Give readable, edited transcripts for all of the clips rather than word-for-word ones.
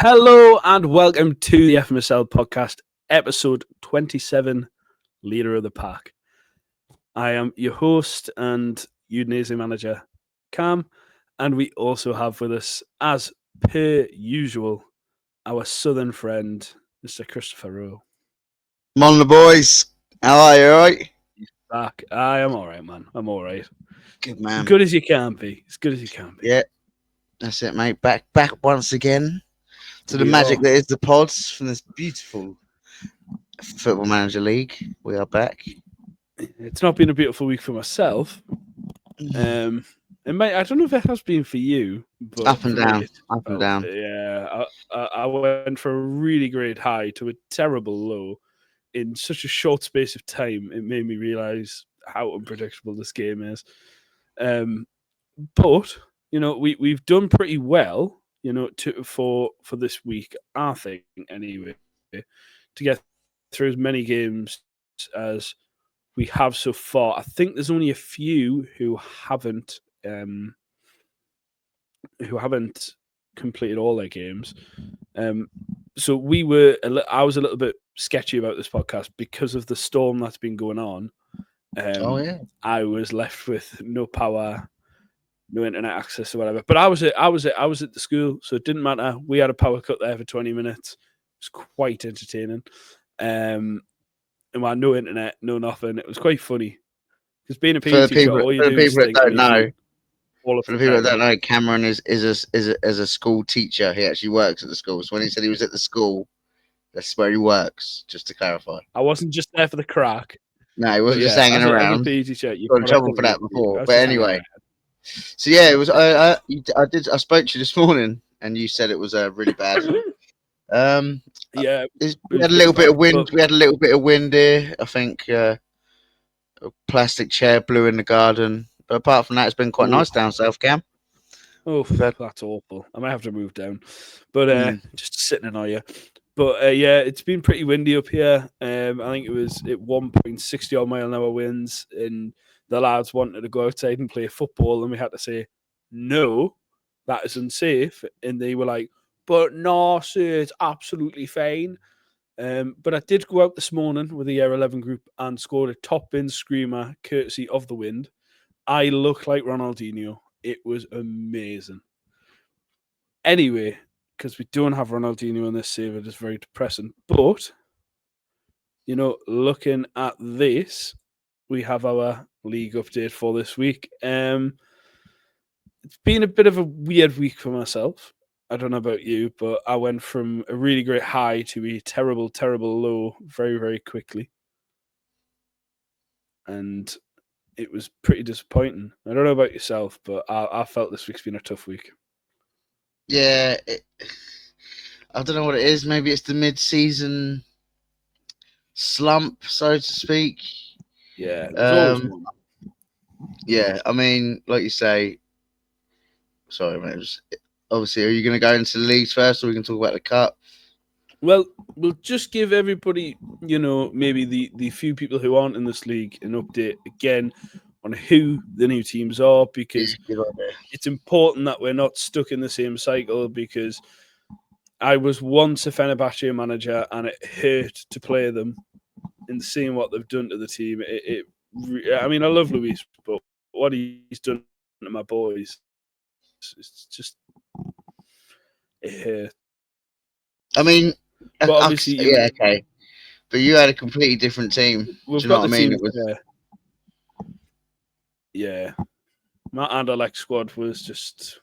Hello and welcome to the FMSL podcast, episode 27, Leader of the Pack. I am your host and Udinese manager, Cam, and we also have with us, as per usual, our southern friend, Mr. Christopher Rowe. Morning, boys. How are you, alright? Back. I am all right, man. I'm all right. Good, man. Good as you can be. As good as you can be. Yeah, that's it, mate. Back once again to the We magic are. that is the pods from this beautiful Football Manager League. We are back. It's not been a beautiful week for myself. It might. I don't know if it has been for you, but Up and for down, me, up and down. Yeah, I went from a really great high to a terrible low in such a short space of time. It made me realise how unpredictable this game is. But we've done pretty well. For this week, I think anyway, to get through as many games as we have so far. I think there's only a few who haven't completed all their games. So I was a little bit sketchy about this podcast because of the storm that's been going on. I was left with no power, no internet access or whatever. But I was at the school, so it didn't matter. We had a power cut there for 20 minutes. It was quite entertaining. And we had no internet, no nothing. It was quite funny. Because being a PE teacher, all you do is think. For the people that don't know, Cameron is a school teacher. He actually works at the school. So when he said he was at the school, that's where he works. Just to clarify, I wasn't just there for the crack. No, he wasn't just hanging around. As a PE teacher, you got in trouble for that before. But anyway, so yeah, it was. I spoke to you this morning, and you said it was really bad. Yeah, we had a little bit of wind. We had a little bit of wind here. I think a plastic chair blew in the garden. But apart from that, it's been quite nice down south, Cam. Oh, that's awful. I might have to move down. But just sitting in you. But yeah, it's been pretty windy up here. I think it was at 1.60 mile an hour winds, and the lads wanted to go outside and play football, and we had to say, no, that is unsafe. And they were like, but no, sir, it's absolutely fine. But I did go out this morning with the Year 11 group and scored a top bin screamer courtesy of the wind. I look like Ronaldinho. It was amazing. Anyway, because we don't have Ronaldinho in this save, it is very depressing. But, looking at this, we have our league update for this week. It's been a bit of a weird week for myself. I don't know about you, but I went from a really great high to a terrible, terrible low very, very quickly. And it was pretty disappointing. I don't know about yourself, but I felt this week's been a tough week. Yeah, I don't know what it is. Maybe it's the mid-season slump, so to speak. Yeah. Yeah, I mean, like you say. Sorry, mate. Obviously, are you going to go into the leagues first, or we can talk about the cup? Well, we'll just give everybody, maybe the few people who aren't in this league an update again on who the new teams are, because it's important that we're not stuck in the same cycle, because I was once a Fenerbahce manager and it hurt to play them and seeing what they've done to the team. I mean, I love Luis, but what he's done to my boys, it's just, it hurt. I mean, but obviously, okay. But you had a completely different team. Do you know what I mean? It was... Yeah. My Anderlecht squad was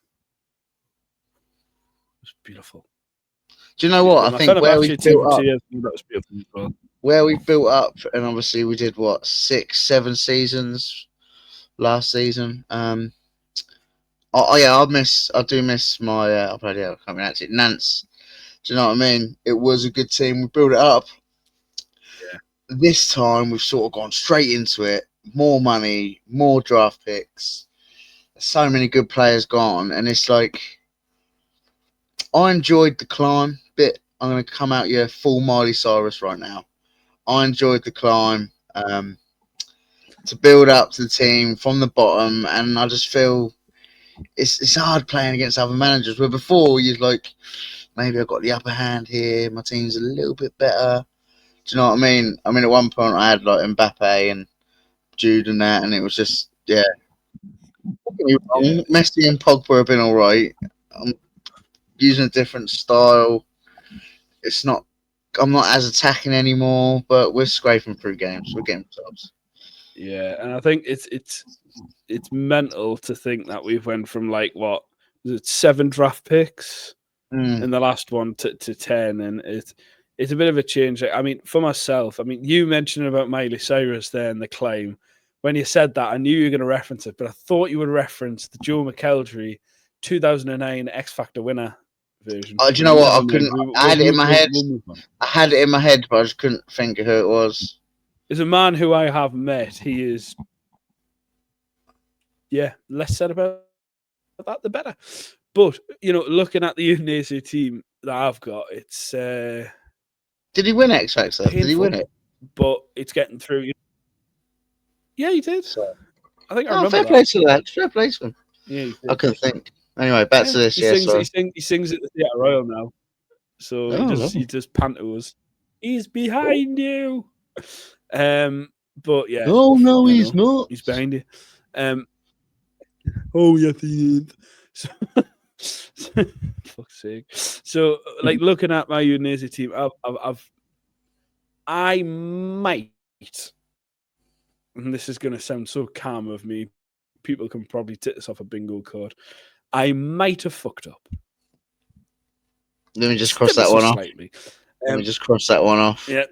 beautiful. Do you know what? I think where we built up, that was beautiful as well. Where we built up, and obviously we did 6, 7 seasons last season. I do miss my I can't pronounce it, Nance. Do you know what I mean? It was a good team. We built it up. Yeah. This time we've sort of gone straight into it. More money, more draft picks. So many good players gone, and it's like I enjoyed the climb bit. I'm going to come out here full Miley Cyrus right now. I enjoyed the climb to build up to the team from the bottom, and I just feel it's hard playing against other managers. Where before you're like, maybe I've got the upper hand here. My team's a little bit better. Do you know what I mean? I mean, at one point I had like Mbappe and Jude and that, and it was just Don't get me wrong, Messi and Pogba have been all right. I'm using a different style. It's not. I'm not as attacking anymore, but we're scraping through games. We're getting subs. Yeah, and I think it's mental to think that we've went from like what was it 7 draft picks in the last one to 10, and it's a bit of a change. I mean, for myself, I mean, you mentioned about Miley Cyrus there and the claim. When you said that, I knew you were going to reference it, but I thought you would reference the Joe McElderry 2009 X Factor winner version. Do you know what? I couldn't. I had it in my head. We'll I had it in my head, but I just couldn't think of who it was. There's a man who I have met. He is, less said about that, the better. But, looking at the Udinese team that I've got, it's... Did he win X Factor? Did he win it? But it's getting through. Yeah, he did. So, I think I remember fair that. play to that. Fair play to him. Yeah, I couldn't think. Anyway, back to this. He sings at the Theatre Royal now. So he does pantos. He's behind you. But yeah. Oh no, he's not. He's behind you. Oh yes, he is. So, fuck's sake. So, like looking at my Udinese team, I might, and this is going to sound so calm of me. People can probably tick this off a bingo card. I might have fucked up. Let me just cross that one off. Let me just cross that one off. Yeah.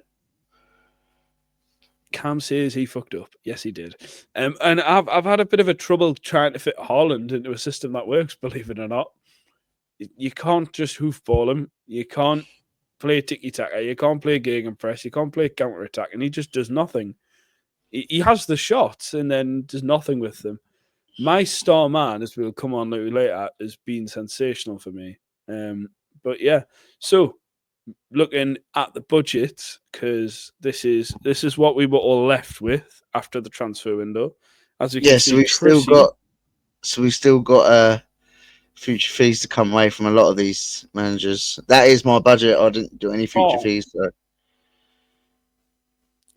Cam says he fucked up. Yes, he did. And I've had a bit of a trouble trying to fit Haaland into a system that works, believe it or not. You can't just hoofball him. You can't play tiki-taka. You can't play gegenpress. You can't play counter-attack. And he just does nothing. He has the shots and then does nothing with them. My star man, as we'll come on later, has been sensational for me. But yeah, so looking at the budget, because this is what we were all left with after the transfer window. As we can see, we've still got future fees to come away from a lot of these managers. That is my budget. I didn't do any future fees. So.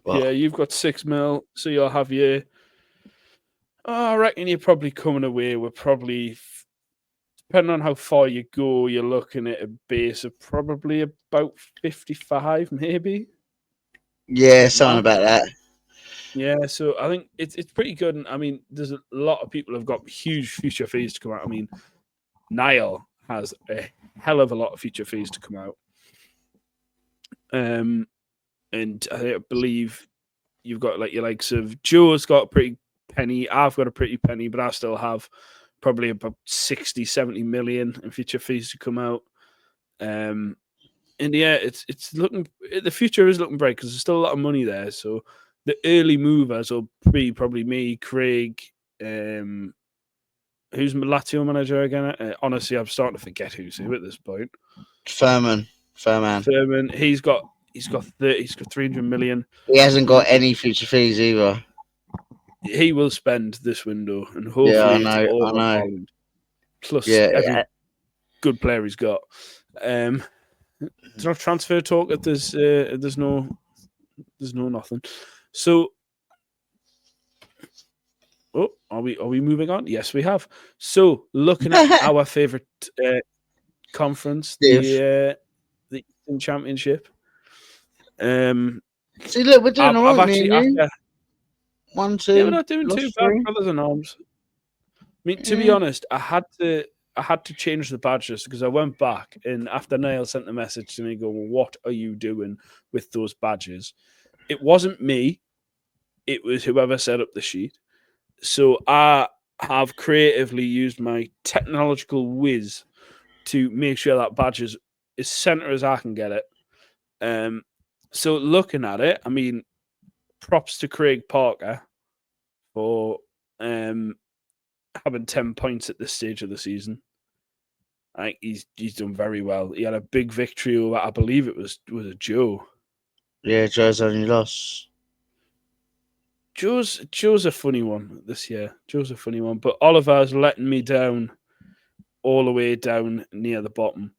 Well, yeah, you've got 6 mil, so you'll have your. I reckon you're probably coming away with probably, depending on how far you go, you're looking at a base of probably about 55, maybe. Yeah, something about that. Yeah, so I think it's pretty good. And I mean, there's a lot of people who've got huge future fees to come out. I mean, Niall has a hell of a lot of future fees to come out. And I believe you've got like your likes of Joe's got a pretty penny. I've got a pretty penny, but I still have probably about 60, 70 million in future fees to come out. And yeah, it's looking, the future is looking bright because there's still a lot of money there. So the early movers will be probably me, Craig, who's Lazio manager again? Honestly, I'm starting to forget who's who at this point. Furman. He's got 300 million. He hasn't got any future fees either. He will spend this window, and hopefully I know. Holland, plus every good player he's got. There's no transfer talk. There's no nothing. So, are we moving on? Yes, we have. So, looking at our favorite conference, the Eastern Championship. See, look, we're doing all right. 1, 2. Yeah, we're not doing too bad, brothers in arms. I mean, to be honest, I had to change the badges because I went back and after Niall sent the message to me going, "What are you doing with those badges?" It wasn't me; it was whoever set up the sheet. So I have creatively used my technological whiz to make sure that badge is as center as I can get it. So looking at it, I mean, props to Craig Parker for having 10 points at this stage of the season. I think he's done very well. He had a big victory over, I believe it was a Joe. Yeah, Joe's only lost. Joe's a funny one this year. Joe's a funny one, but Oliver's letting me down all the way down near the bottom.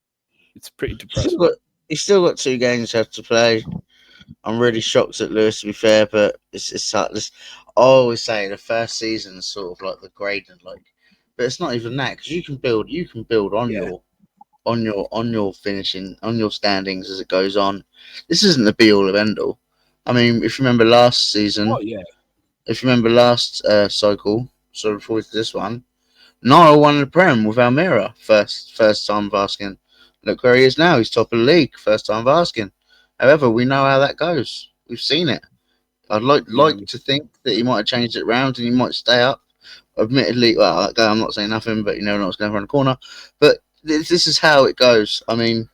It's pretty Still depressing. got, he's still got 2 games left to play. I'm really shocked at Lewis, to be fair, but it's like this. I always say the first season is sort of like the grading, like, but it's not even that because you can build on Yeah. your finishing on your standings as it goes on. This isn't the be all of end all. I mean, if you remember last season, Oh yeah. if you remember last cycle, so before we did this one, Niall won the Prem with Almira first time of asking. Look where he is now. He's top of the league. First time of asking. However, we know how that goes. We've seen it. I'd Yeah. like to think that he might have changed it round and he might stay up. Admittedly, well, that guy, I'm not saying nothing, but you never know what's going to around the corner. But this is how it goes. I mean,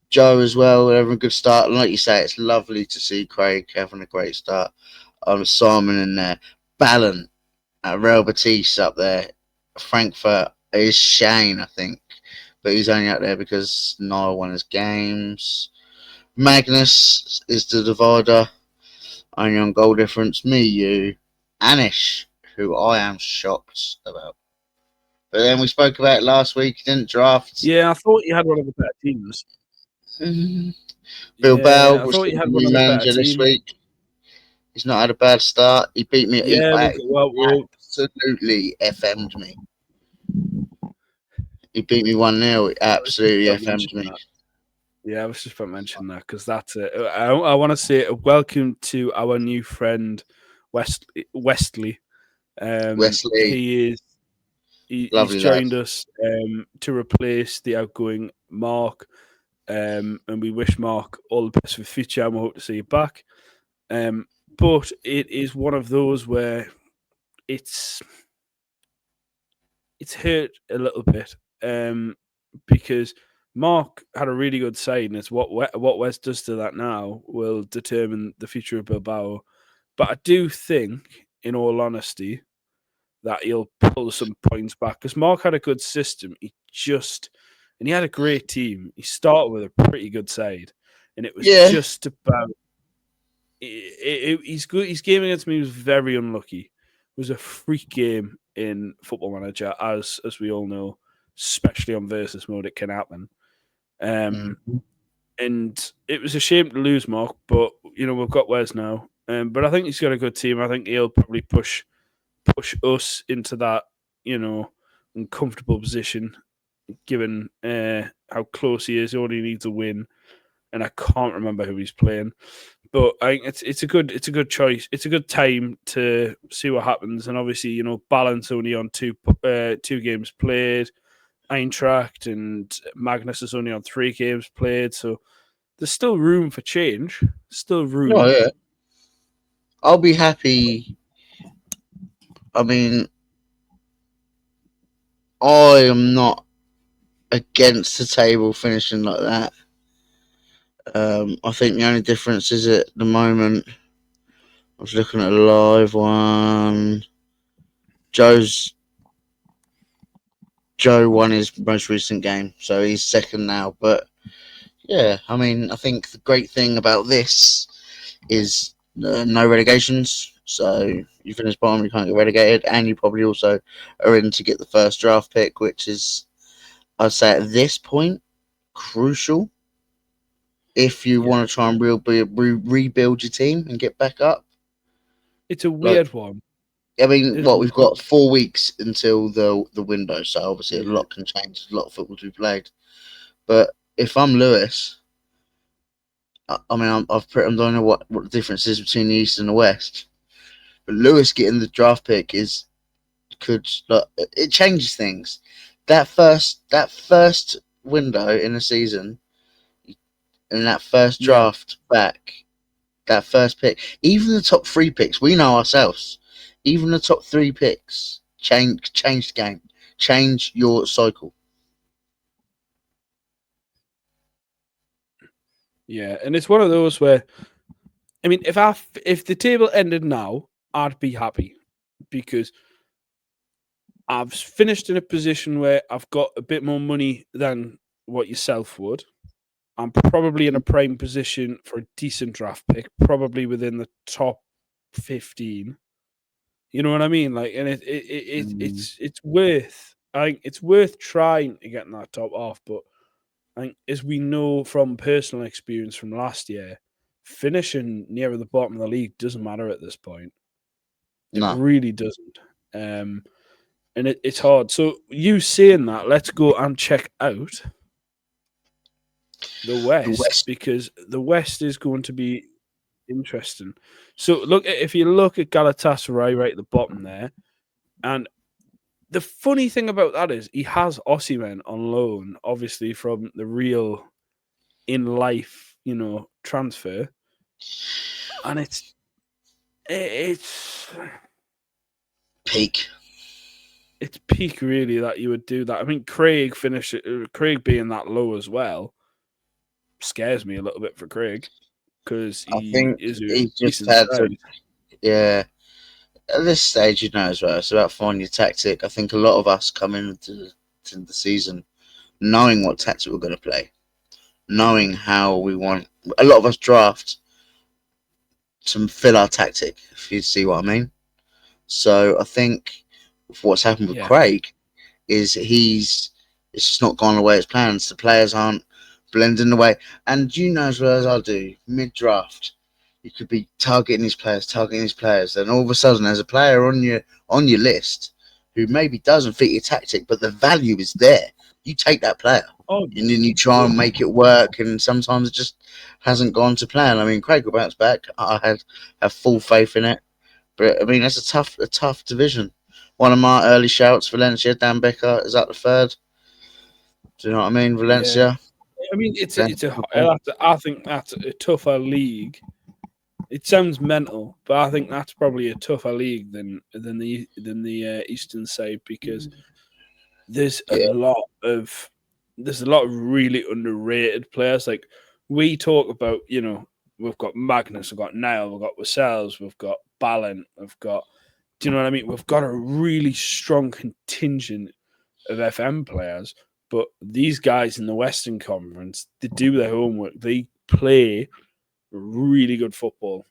Joe as well, having a good start. And like you say, it's lovely to see Craig having a great start. Simon in there. Ballon Real Batiste up there. Frankfurt is Shane, I think. But he's only up there because Niall won his games. Magnus is the divider. Only on goal difference. Me, you, Anish, who I am shocked about. But then we spoke about it last week. He didn't draft. Yeah, I thought you had one of the better teams. Bilbao Yeah, I was thought you the had one new of the better manager this teams. week. He's not had a bad start. He beat me. Yeah, well, Absolutely FM'd me. He beat me 1-0. He I was just absolutely about FM'd mentioning me. that. Yeah, I was just about to mention that because that's it. I want to say welcome to our new friend, Westley. Wesley, He is he's lovely lad. joined us to replace the outgoing Mark, and we wish Mark all the best for the future. And we hope to see you back. But it is one of those where it's hurt a little bit because Mark had a really good side, and it's what West does to that now will determine the future of Bilbao. But I do think, in all honesty, that he'll pull some points back because Mark had a good system. And he had a great team. He started with a pretty good side, and it was Yeah. just about. He's good. His game against me was very unlucky. It was a freak game in Football Manager, as we all know, especially on versus mode. It can happen. Mm. And it was a shame to lose Mark, but we've got Wes now. But I think he's got a good team. I think he'll probably push us into that uncomfortable position, given how close he is. He only needs a win, and I can't remember who he's playing. But I think it's a good choice. It's a good time to see what happens, and obviously balance only on two games played. Eintracht and Magnus is only on 3 games played, so there's still room for change. Still room. Oh yeah. I'll be happy. I mean, I am not against the table finishing like that. I think the only difference is at the moment. I was looking at a live one. Joe won his most recent game, so he's second now. But yeah, I mean, I think the great thing about this is no relegations. So you finish bottom, you can't get relegated, and you probably also are in to get the first draft pick, which is, I'd say, at this point, crucial if you want to try and rebuild your team and get back up. It's a Like, weird one. I mean, Isn't we've it? got 4 weeks until the window, so obviously a Yeah. lot can change. There's a lot of football to be played. But if I'm Lewis, I mean, I don't know what the difference is between the East and the West. But Lewis getting the draft pick it changes things. That first window in the season, and that first Yeah. draft back, that first pick, even the top 3 picks, we know ourselves. Even the top 3 picks change the game, change your cycle. Yeah, and it's one of those where, I mean, if the table ended now, I'd be happy because I've finished in a position where I've got a bit more money than what yourself would. I'm probably in a prime position for a decent draft pick, probably within the top 15. You know what I mean? Like, and it's worth I think it's worth trying to get in that top half, but I think, as we know from personal experience from last year, finishing nearer the bottom of the league doesn't matter at this point. It No. really doesn't. And it's hard. So, you saying that, let's go and check out the The West, West. because the West is going to be interesting. So, if you look at Galatasaray right at the bottom there, and the funny thing about that is he has Osimhen on loan, obviously from the Real in life, transfer, and it's Peak. it's peak really that you would do that. I mean, Craig being that low as well scares me a little bit for Craig, because I he think is a he just decent had to. size. Yeah. At this stage, as well, it's about finding your tactic. I think a lot of us come into the season knowing what tactic we're going to play, knowing how we want. A lot of us draft to fill our tactic, if you see what I mean. So I think what's happened with Yeah, Craig is it's just not gone the way it's planned. The players aren't blending the way, and as well as I do, mid draft, you could be targeting these players, and all of a sudden there's a player on your list who maybe doesn't fit your tactic, but the value is there. You take that player, oh and then you try and make it work, and sometimes it just hasn't gone to plan. I mean, Craig will bounce back. I have full faith in it, but I mean that's a tough division. One of my early shouts, Valencia, Dan Becker is at the third. Do you know what I mean? yeah. Valencia. I mean, Okay. I think that's a tougher league. It sounds mental, but I think that's probably a tougher league than the Eastern side, because there's a Yeah. lot of really underrated players. Like, we talk about, we've got Magnus, we've got Niall, we've got Lascelles, we've got Ballon, we've got, do you know what I mean? We've got a really strong contingent of FM players, but these guys in the Western Conference, they do their homework. They play really good football,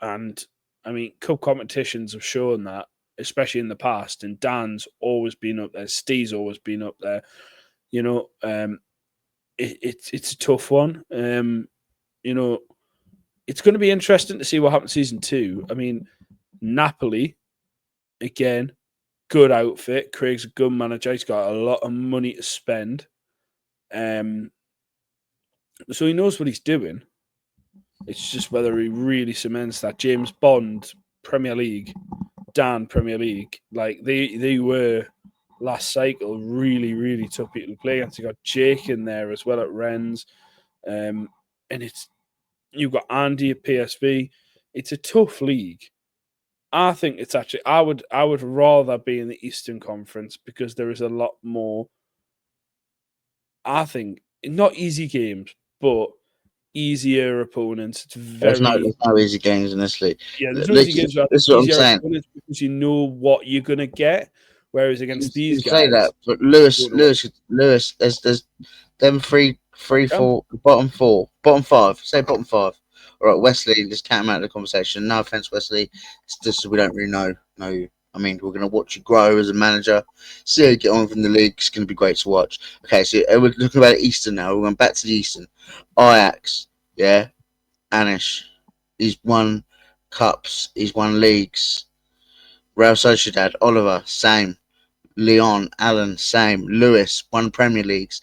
and I mean, cup competitions have shown that, especially in the past. And Dan's always been up there. Steve's always been up there. It's a tough one. It's going to be interesting to see what happens season 2. I mean, Napoli, again, good outfit. Craig's a good manager. He's got a lot of money to spend. So he knows what he's doing. It's just whether he really cements that. James Bond, Premier League, Dan, Premier League. Like, they were last cycle really, really tough people to play against. You got Jake in there as well at Rennes. And you've got Andy at PSV. It's a tough league. I think it's actually I would rather be in the Eastern Conference, because there is a lot more, I think, not easy games, but easier opponents. It's There's very no easy games in this league. there's no easy This, games, but this is what I'm easier saying. opponents, because you know what you're gonna get. Whereas against these You say guys, that, but you don't know what. Lewis. There's them three, Yeah. four, bottom five. Say bottom five. All right, Wesley. Just count him out of the conversation. No offense, Wesley. It's just we don't really know you. I mean, we're going to watch you grow as a manager. See how you get on from the league. It's going to be great to watch. Okay, so we're looking about Eastern now. We're going back to the Eastern. Ajax, yeah. Anish, he's won cups. He's won leagues. Real Sociedad, Oliver, same. Leon, Allen, same. Lewis, won Premier Leagues.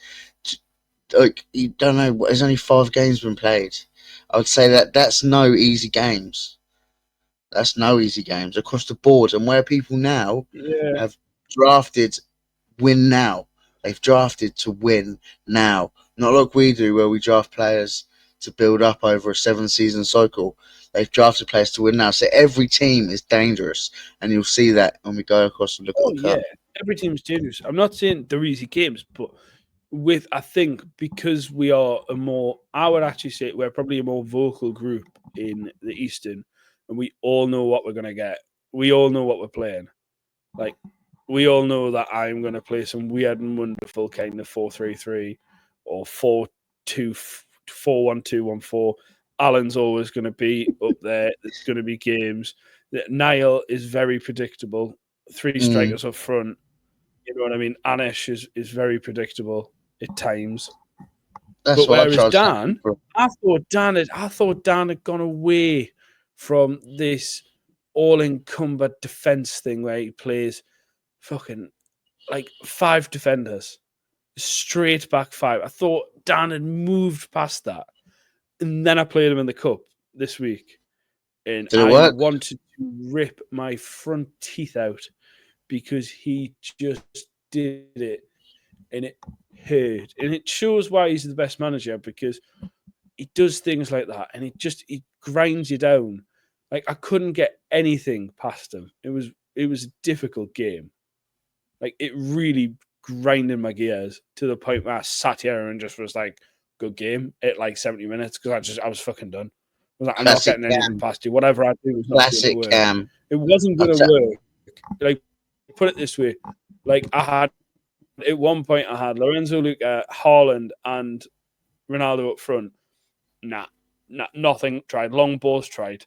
Like, you don't know. There's only 5 games been played. I would say that's no easy games. That's no easy games across the board. And where people now Yeah. have drafted win now. They've drafted to win now. Not like we do, where we draft players to build up over a 7-season cycle. They've drafted players to win now. So every team is dangerous. And you'll see that when we go across and look at Oh the yeah. cup. Every team's dangerous. I'm not saying they're easy games, but I think, because we are I would actually say we're probably a more vocal group in the Eastern, and we all know what we're going to get. We all know what we're playing. Like, we all know that I'm going to play some weird and wonderful kind of 4-3-3 or 4-1-2-1-4. Alan's always going to be up there. There's going to be games. Niall is very predictable. 3 strikers up front. You know what I mean? Anish is very predictable at times. That's But what I whereas tried Dan, for. I thought Dan had gone away from this all encumbered defense thing where he plays fucking like 5 defenders, straight back 5. I thought Dan had moved past that, and then I played him in the cup this week, and Did it I work? wanted to rip my front teeth out because he just did it, and it hurt, and it shows why he's the best manager because he does things like that, and he grinds you down. Like I couldn't get anything past him. It was a difficult game. Like it really grinded my gears to the point where I sat here and just was like, "Good game" at like 70 minutes because I was fucking done. I was like, "I'm not Classic getting anything Cam. past you. Whatever I do is not going to Classic work." Cam. It wasn't I'll going to tell. work. Like put it this way, like I had at one point I had Lorenzo Luca, Haaland, and Ronaldo up front. Nothing. Tried long balls, tried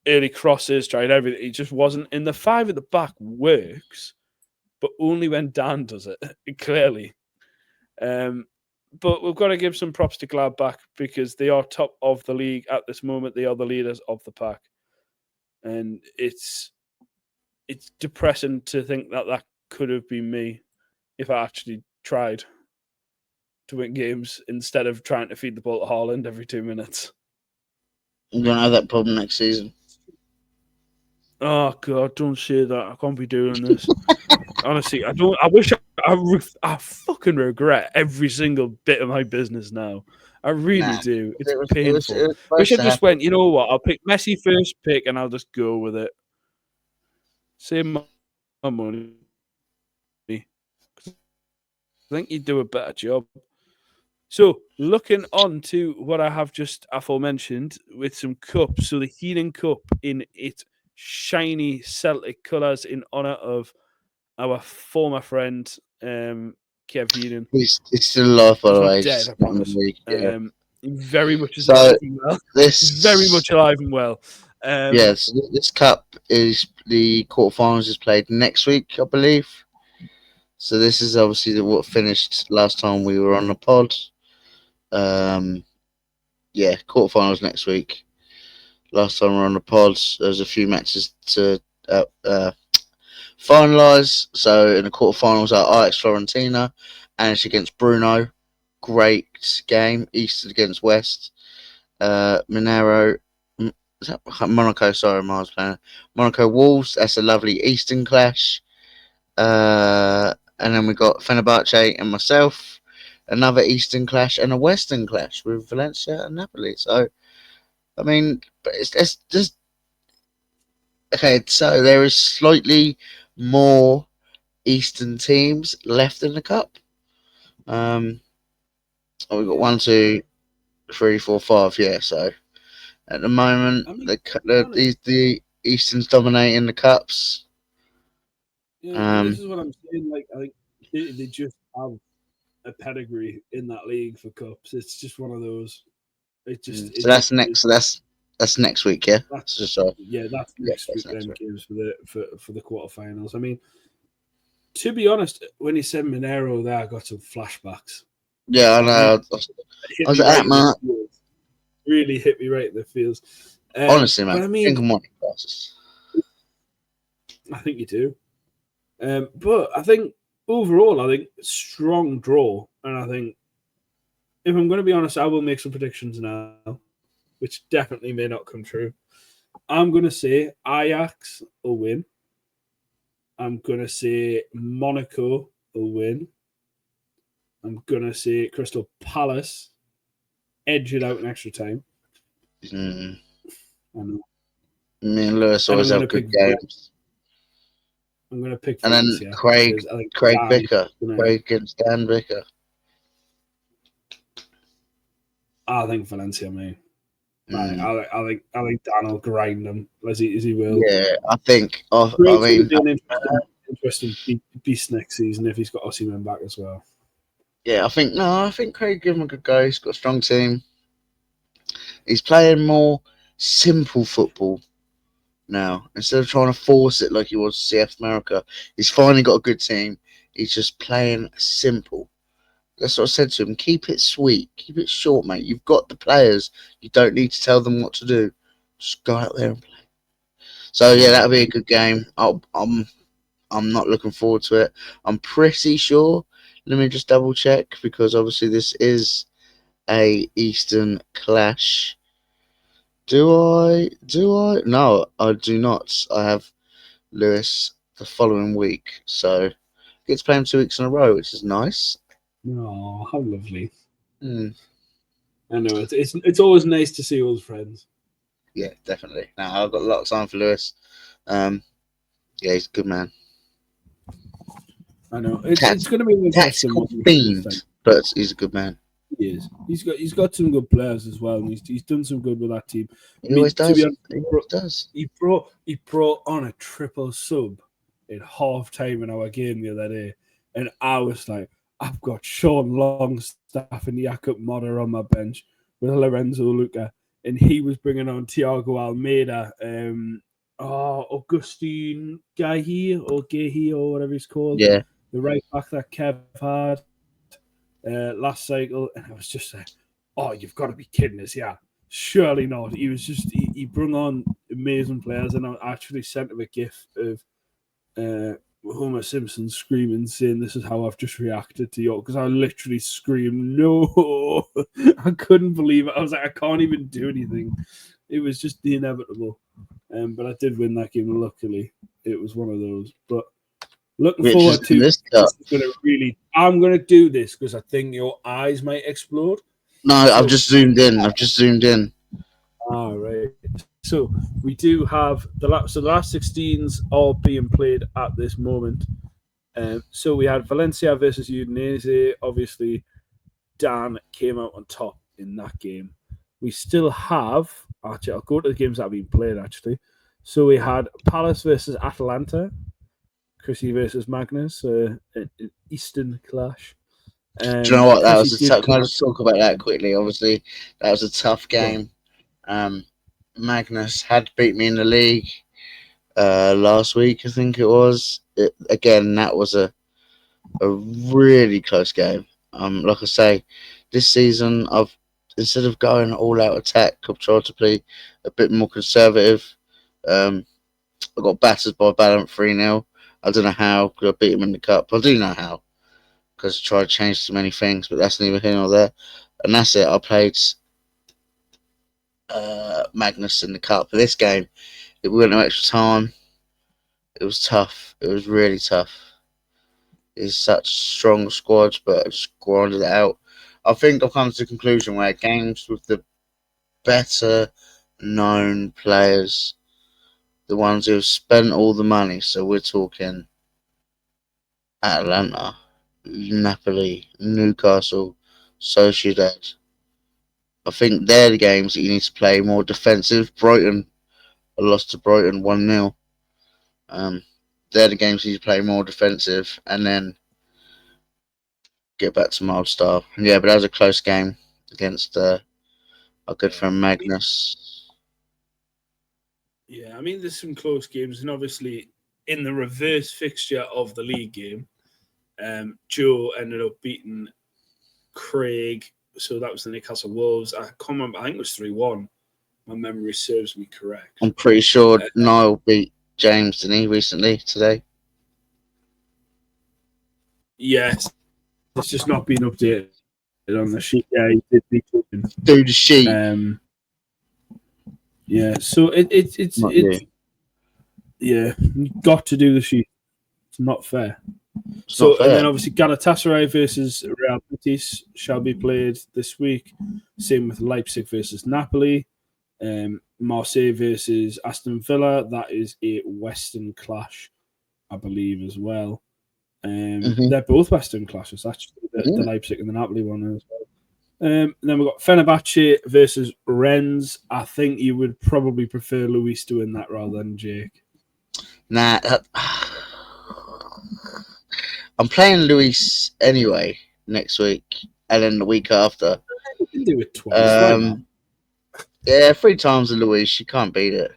early crosses, tried everything. He just wasn't. In the 5 at the back works, but only when Dan does it, clearly. But we've got to give some props to Gladbach because they are top of the league at this moment. They are the leaders of the pack. And it's depressing to think that could have been me if I actually tried to win games instead of trying to feed the ball to Haaland every 2 minutes. You're gonna have that problem next season. Oh God! Don't say that. I can't be doing this. Honestly, I don't. I wish I fucking regret every single bit of my business now. I really Nah, do. It's it painful. was Wish supposed I to just happen. went. You know what? I'll pick Messi first pick, and I'll just go with it. Save my money. I think you'd do a better job. So, looking on to what I have just aforementioned with some cups. So, the Heenan Cup in its shiny Celtic colours in honour of our former friend, Kev Heenan. He's still alive, by He's the not way. He's dead, I just not in the promise. league. Yeah. Very much is So alive and well. He's very this, much alive and well. yes, this cup is the quarterfinals is played next week, I believe. So this is obviously what finished last time we were on the pod. Um, yeah, quarterfinals next week. Last time we were on the pod, there's a few matches to finalise. So in the quarterfinals are Ajax Florentina, and it's against Bruno. Great game. East against West. Monero. Is that Monaco? Sorry, Mars playing. Monaco Wolves. That's a lovely Eastern clash. And then we got Fenerbahce and myself. Another Eastern clash and a Western clash with Valencia and Napoli. So, I mean, it's just okay. So there is slightly more Eastern teams left in the cup. We've got 1, 2, 3, 4, 5. Yeah, so at the moment, I mean, the Eastern's dominating the cups. yeah, and this is what I'm saying. Like, I think they just have a pedigree in that league for cups. It's just one of those. So It that's just next. is. So that's next week. Yeah. That's So that's yeah, next that's week. next Them week. games for the quarterfinals. I mean, to be honest, when you said Monero there, I got some flashbacks. Yeah, I That really know. I hit was me at right that in the mark. feels. Really hit me right in the feels. Honestly, man, But I I think mean, I'm on classes. I think you do. But I think overall, I think strong draw, and I think if I'm going to be honest, I will make some predictions now, which definitely may not come true. I'm going to say Ajax will win. I'm going to say Monaco will win. I'm going to say Crystal Palace edge it out in extra time. Mm. I know. Me and Lewis And always have good games. I'm going to pick And then Valencia Craig, because I think Craig Dan Vicker, Craig against Dan Vicker. I think Valencia, mate. Mm. I think Dan will grind them as he will. Yeah, I think. I Craig's going to mean, be an interesting beast next season if he's got Osimhen back as well. yeah, I think Craig give him a good go. He's got a strong team. He's playing more simple football now instead of trying to force it like he was CF America. He's finally got a good team. He's just playing simple. That's what I said to him. Keep it sweet. Keep it short, mate. You've got the players. You don't need to tell them what to do. Just go out there and play. So yeah, that'll be a good game. I'm not looking forward to it. I'm pretty sure. Let me just double check because obviously this is a Eastern clash. Do I? No, I do not. I have Lewis the following week, so gets playing 2 weeks in a row, which is nice. Oh, how lovely! Mm. I know it's always nice to see old friends. Yeah, definitely. Now I've got a lot of time for Lewis. Yeah, he's a good man. I know it's going to be an interesting Tactical one. fiend, but he's a good man. He is. He's got some good players as well, and he's done some good with that team. He always does. To be honest, he always does. He brought on a triple sub in half time in our game the other day, and I was like, I've got Sean Longstaff and Jakob Modder on my bench with Lorenzo Luca, and he was bringing on Thiago Almeida, Augustine Gahi or whatever he's called, Yeah, the right back that Kev had last cycle, and I was just like, oh, you've got to be kidding us, yeah. Surely not. He was just he brought on amazing players, and I actually sent him a gif of Homer Simpson screaming, saying, "This is how I've just reacted to you," because I literally screamed, "No!" I couldn't believe it. I was like, I can't even do anything. It was just the inevitable. But I did win that game. Luckily, it was one of those. But looking forward to this cup. I'm gonna do this because I think your eyes might explode. No, so, I've just zoomed in. All right. So we do have the last 16s all being played at this moment. So we had Valencia versus Udinese. Obviously, Dan came out on top in that game. We still have, actually, I'll go to the games that have been played, actually. So we had Palace versus Atalanta, Chrissy versus Magnus, an Eastern clash. Do you know what? That was can I just talk about that quickly? Obviously, that was a tough game. Magnus had beat me in the league last week, I think it was. Again, that was a really close game. Like I say, this season instead of going all out attack, I've tried to play a bit more conservative. I got battered by Ballant 3-0. I don't know how, because I beat him in the cup. I do know how, because I tried to change so many things, but that's neither here nor there. And that's it. I played Magnus in the cup. For this game, it went no extra time. It was tough. It was really tough. It's such strong squads, but I just grinded it out. I think I've come to the conclusion where games with the better known players, the ones who have spent all the money, so we're talking Atlanta, Napoli, Newcastle, Sociedad. I think they're the games that you need to play more defensive. Brighton, I lost to Brighton 1-0. They're the games you need to play more defensive and then get back to my old style. Yeah, but that was a close game against our good friend Magnus. Yeah, I mean, there's some close games, and obviously in the reverse fixture of the league game, Joe ended up beating Craig, so that was the Newcastle Wolves. I can't remember, I think it was 3-1. My memory serves me correct. I'm pretty sure Niall beat James, didn't he, recently, today? Yes, it's just not been updated on the sheet. Yeah, he did beat him. Do the sheet. Yeah, so it's yeah, you got to do the sheet. It's not fair. And then obviously Galatasaray versus Real Betis shall be played this week. Same with Leipzig versus Napoli. Marseille versus Aston Villa. That is a Western clash, I believe, as well. They're both Western clashes, actually. The Leipzig and the Napoli one as well. And then we've got Fenerbahce versus Rennes. I think you would probably prefer Luis to win that rather than Jake. Nah, I'm playing Luis anyway next week, and then the week after. You can do it twice. Yeah, 3 times a Luis. You can't beat it.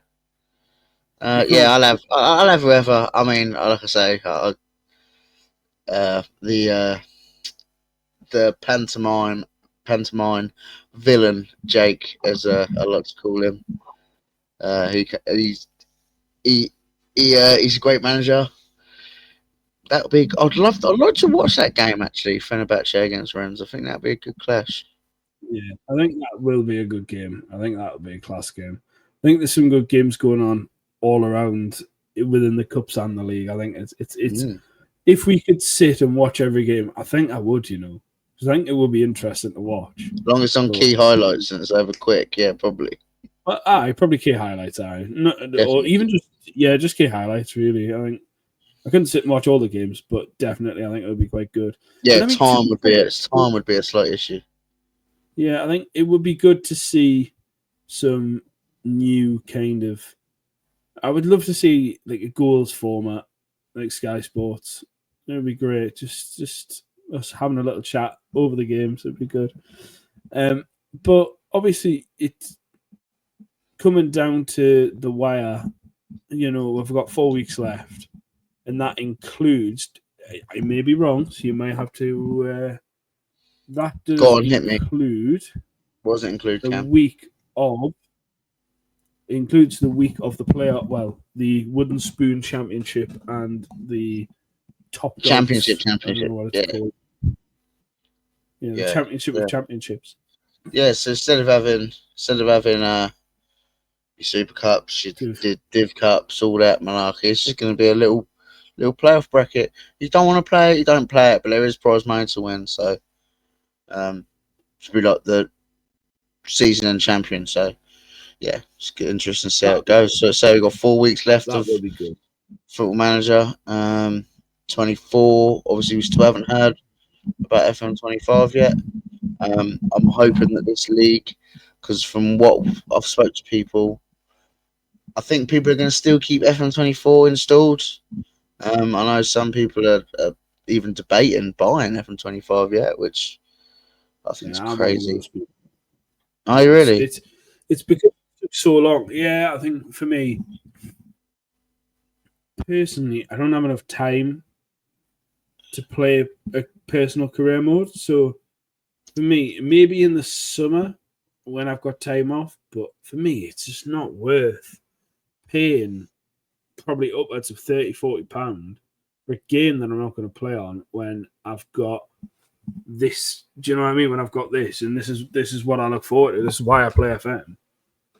Yeah, I'll have whoever. I mean, like I say, the pantomime villain Jake, as I like to call him. He's a great manager. That'll be. I'd like to watch that game actually. Fenerbahce against Rennes. I think that'd be a good clash. Yeah, I think that will be a good game. I think that'll be a class game. I think there's some good games going on all around within the cups and the league. I think it's if we could sit and watch every game, I think I would. Because I think it would be interesting to watch. As long as some key highlights and it's over quick, yeah, probably. Probably key highlights, or even just key highlights. Really, I think I couldn't sit and watch all the games, but definitely I think it would be quite good. Yeah, time would be a slight issue. Yeah, I think it would be good to see some new kind of. I would love to see like a goals format, like Sky Sports. It would be great. Just us having a little chat over the games. It'd be good. But obviously, it's coming down to the wire. We've got 4 weeks left, and that includes. I may be wrong, so you may have to. That does include. What does it include? The week of. Includes the week of the playoff. Well, the Wooden Spoon Championship and the Top Championship. The Championship of Championships. Yeah, so instead of having your Super Cups, your Div Cups, all that malarkey, it's just going to be a little playoff bracket. You don't want to play it, you don't play it, but there is prize money to win. So, should be like the season and champion. So, yeah, it's interesting to see how it goes. So we've got 4 weeks left of Football Manager. 24. Obviously, we still haven't heard about FM25 yet. I'm hoping that this league, because from what I've spoke to people, I think people are going to still keep FM24 installed. I know some people are even debating buying FM25 yet, which I think is crazy. Are you really? It's because it took so long. Yeah, I think for me, personally, I don't have enough time to play a personal career mode. So for me, maybe in the summer when I've got time off, but for me, it's just not worth paying probably upwards of £30-40 for a game that I'm not going to play on when I've got this. Do you know what I mean? When I've got this, and this is what I look forward to. This is why I play FM.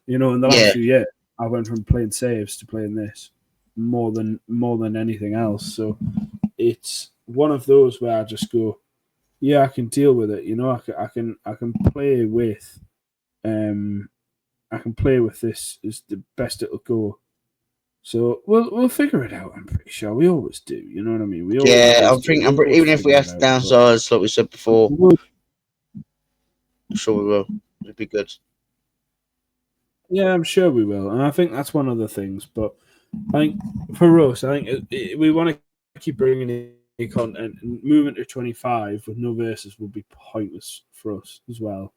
In the last few years, I went from playing saves to playing this more than anything else. So it's one of those where I just go, yeah, I can deal with it. I can play with, this is the best it'll go. So we'll figure it out. I'm pretty sure we always do. You know what I mean? Even if we have to downsize, like we said before, I'm sure we will. It'd be good. Yeah, I'm sure we will, and I think that's one of the things. But I think for us, we want to keep bringing in content, and moving to 25 with no verses would be pointless for us as well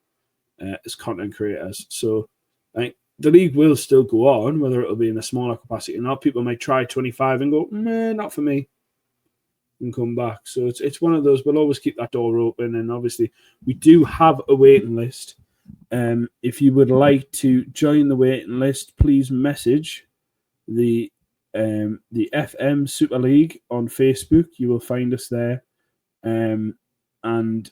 as content creators. So I think the league will still go on, whether it'll be in a smaller capacity or not. People might try 25 and go, nah, not for me, and come back. So it's one of those. We'll always keep that door open, and obviously we do have a waiting list. If you would like to join the waiting list, please message the FM Super League on Facebook. You will find us there, and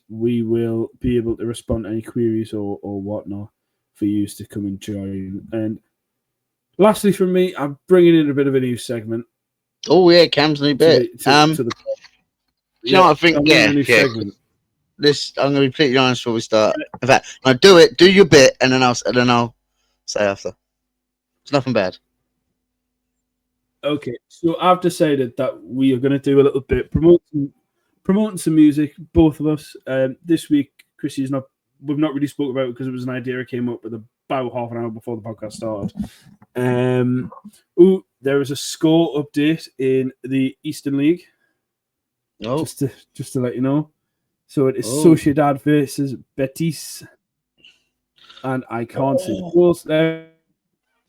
we will be able to respond to any queries or whatnot for you to come and join. And lastly, from me, I'm bringing in a bit of a new segment. Oh yeah, Cam's new bit. I think segment. I'm going to be completely honest before we start. In fact, now do your bit, and then I'll say after. It's nothing bad. Okay, so I've decided that we are going to do a little bit promoting some music, both of us. This week, Chrissy's we've not really spoken about it because it was an idea that came up with about half an hour before the podcast started. There is a score update in the Eastern League. Oh, just to let you know. So it is Sociedad versus Betis, and I can't see the goals there.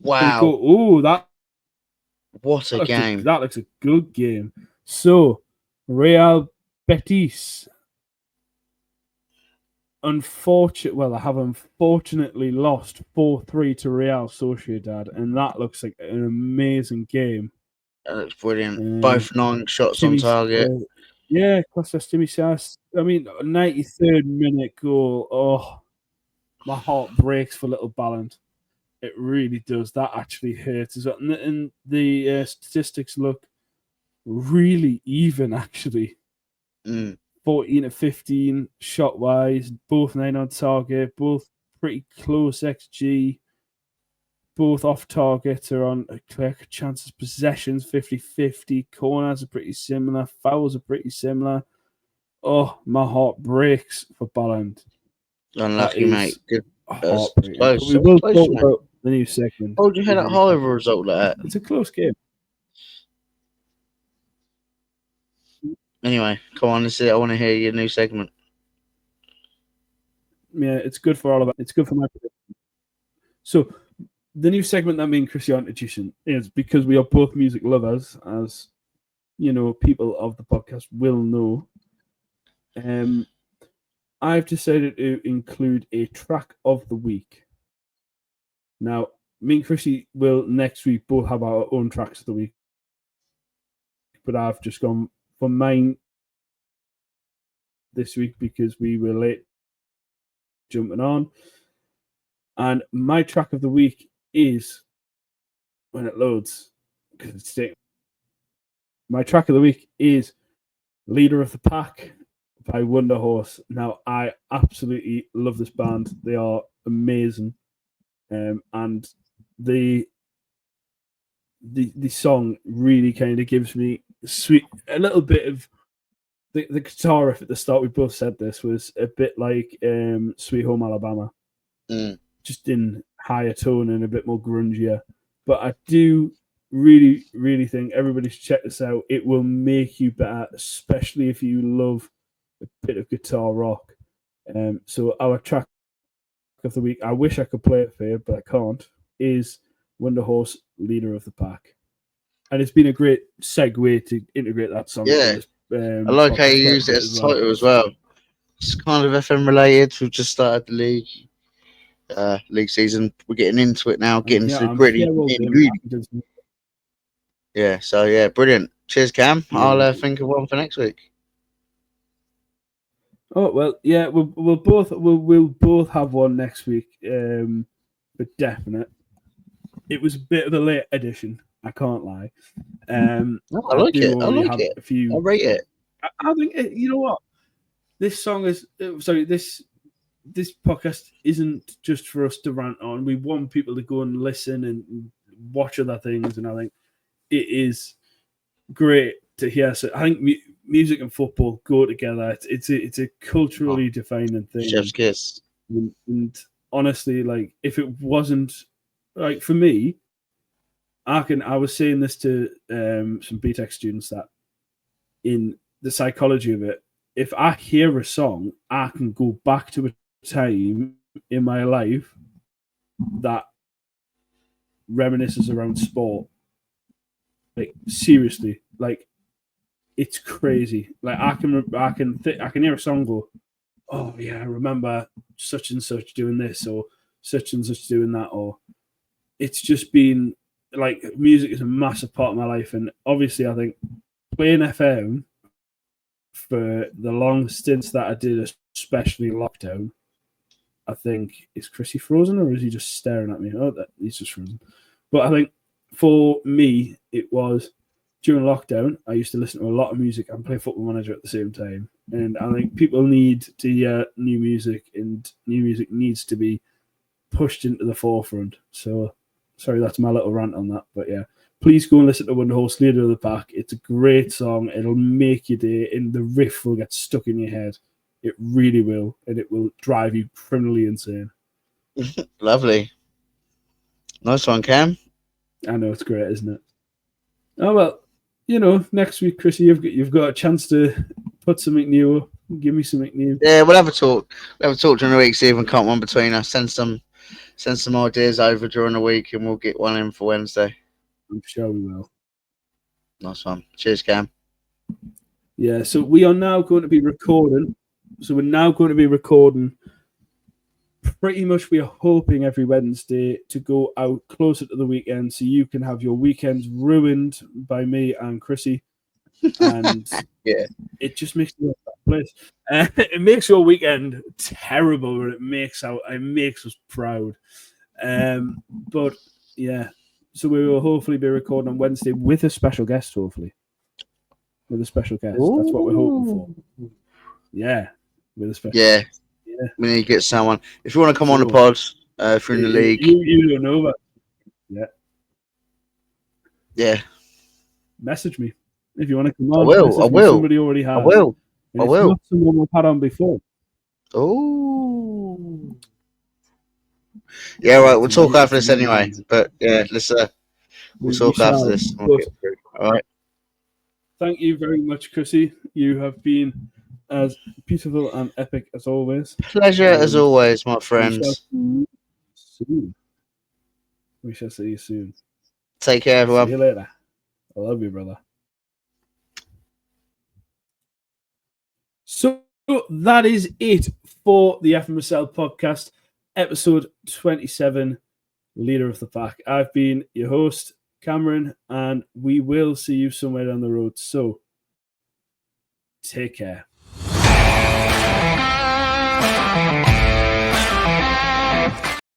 Wow! What a game! That looks a good game. So Real Betis. They have unfortunately lost 4-3 to Real Sociedad, and that looks like an amazing game. That looks brilliant. Both 9 shots Timmy, on target. Costas Timmy Sass. I mean, 93rd minute goal. Oh, my heart breaks for little Ballant. It really does. That actually hurts as well. And the statistics look really even, actually. 14 to 15 shot wise, both 9 on target, both pretty close XG, both off target are on clear chances, possessions 50-50, corners are pretty similar, fouls are pretty similar. Oh, my heart breaks for Ballant. Unlucky, mate. Good. Heartbreaking. Close. We will close, talk mate. about the new segment. Hold your head up high with a result like that. It's a close game. Anyway, come on, this is it. I want to hear your new segment. Yeah, it's good for all of us. It's good for my prediction. So, the new segment that me and Chrissy are introducing is because we are both music lovers, as you know, people of the podcast will know. I've decided to include a track of the week. Now, me and Chrissy will next week both have our own tracks of the week, but I've just gone for mine this week because we were late jumping on. And my track of the week is, when it loads, because it's taking. My track of the week is Leader of the Pack by Wonder Horse. Now, I absolutely love this band. They are amazing. And the song really kind of gives me a little bit of the guitar riff at the start. We both said this was a bit like Sweet Home Alabama, just in higher tone and a bit more grungier. But I do really, really think everybody should check this out. It will make you better, especially if you love a bit of guitar rock. So our track of the week, I wish I could play it for you, but I can't, is Wonder Horse, Leader of the Pack. And it's been a great segue to integrate that song. Yeah, I like how you used it as a title as well. It's kind of FM related. We've just started the league season. We're getting into it now, getting into the gritty. Yeah, so yeah, brilliant. Cheers, Cam. Yeah. I'll think of one for next week. Oh well, yeah, we'll both have one next week, for definite. It was a bit of a late edition, I can't lie. I like it. I like it. I rate it. I think you know what, this song is. Sorry, this podcast isn't just for us to rant on. We want people to go and listen and watch other things, and I think it is great to hear. So I think music and football go together. It's a culturally defining thing. Chef's kiss. And honestly, like, if it wasn't, like, for me, I was saying this to some BTEC students, that in the psychology of it, if I hear a song, I can go back to a time in my life that reminisces around sport. Like, seriously, like, it's crazy. Like, I can hear a song, go, oh yeah, I remember such and such doing this, or such and such doing that, or it's just been like, music is a massive part of my life. And obviously I think playing FM for the long stints that I did, especially lockdown, I think, is Chrissy frozen, or is he just staring at me? Oh, he's just frozen. But I think for me, it was during lockdown, I used to listen to a lot of music and play Football Manager at the same time. And I think people need to hear new music, and new music needs to be pushed into the forefront. So, sorry, that's my little rant on that. But yeah, please go and listen to Wonder Horse, Leader of the Pack. It's a great song. It'll make your day, and the riff will get stuck in your head. It really will, and it will drive you criminally insane. Lovely. Nice one, Cam. I know, it's great, isn't it? Oh, well, you know, next week, Chrissy, you've got a chance to put something new up. Give me something new. Yeah, we'll have a talk. We'll have a talk during the week, see if we can't one between us. Send some ideas over during the week, and we'll get one in for Wednesday. I'm sure we will. Nice one. Cheers, Cam. Yeah, so we are now going to be recording. So we're now going to be recording. Pretty much, we are hoping every Wednesday to go out closer to the weekend, so you can have your weekends ruined by me and Chrissy, and Yeah. it just makes it a better place. It makes your weekend terrible, but it makes us proud. But yeah, so we will hopefully be recording on Wednesday with a special guest. Hopefully, with a special guest. That's what we're hoping for. Yeah, with a special. Yeah. Yeah. We need to get someone. If you want to come on the pod, if you're in the league, you don't know that. Yeah. Yeah. Message me if you want to come on. I will. Somebody already has. I will. And if not, someone we've had on before. Oh. Yeah, right. We'll talk after this anyway. But yeah, let's we'll talk after this. Okay. All right. Thank you very much, Chrissy. You have been as beautiful and epic as always. Pleasure as always, my friends. We shall see you soon. Take care, everyone. See you later. I love you, brother. So that is it for the FMSL podcast, episode 27, Leader of the Pack. I've been your host, Cameron, and we will see you somewhere down the road. So take care.